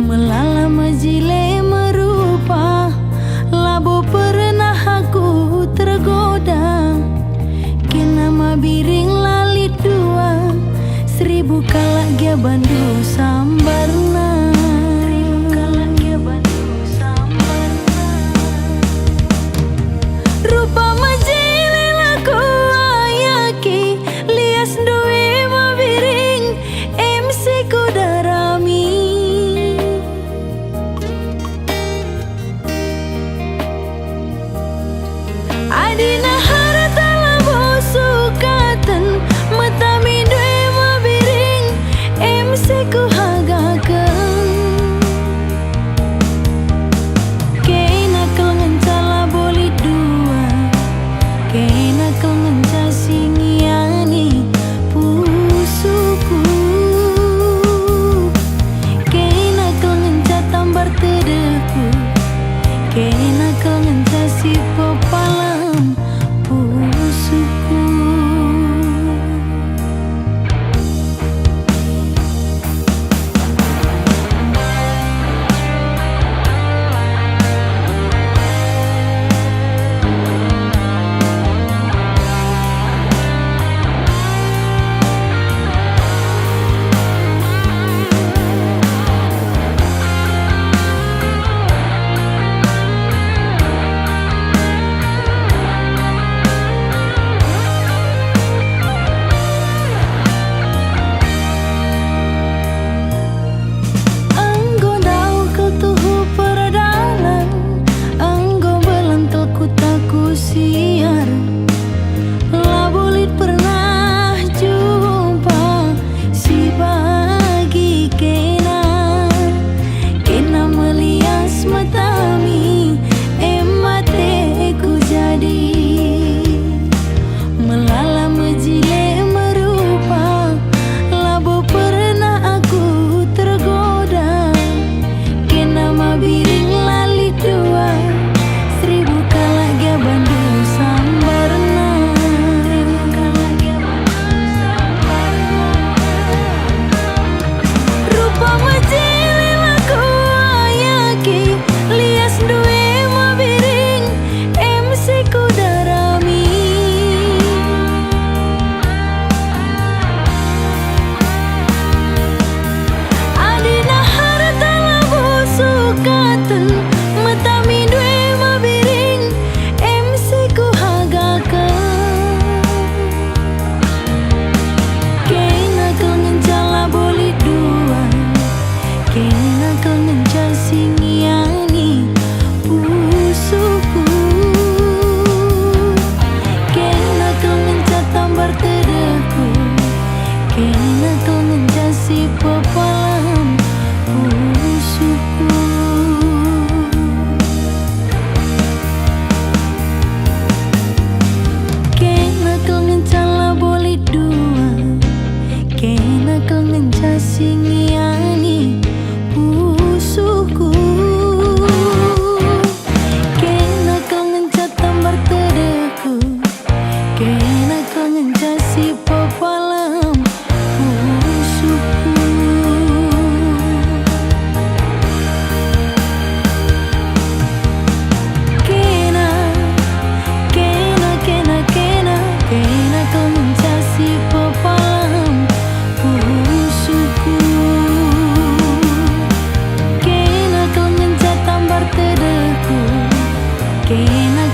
Melala majile merupa labo pernah aku tergoda. Kena mabiring lalit dua 1000 kalak gia bandu sambarna. Rupa majile laku ayaki lias duwe mabiring MC ku darami. Adina harta labo sukatan matami duwe mabiring MC ku hagakan. Kena kau ngencala boli dua, kena kau ngenca singiani pusuku, kena kau ngenca tambar tedeku, kena kau ngenca si pepalam pusuku. Siar labulit pernah jumpa si bagi kena melias matami emate ku jadi. Melala majile merupa labo pernah aku tergoda. Kena mabiring lalit dua 1000 kalak gia bandu sambarna. Rupa majile laku ayaki lias duwe mabiring MC ku darami. Adina harta labo sukatan matami duwe mabiring MC ku hagakan. Kena kau ngencala boli dua, kena kau ngenca singiani pusuku, kena kau ngenca tambar tedeku, kena kau ngenca si pepalam pusuku. Kena kau ngencala boli dua, kena kau ngenca singiani pusuku, kena kau ngenca tambar tedeku, kena kau ngenca si pepalam pusuku. Kena kau ngenca si pepalam pusuku, kena kau ngenca tambar tedeku, kena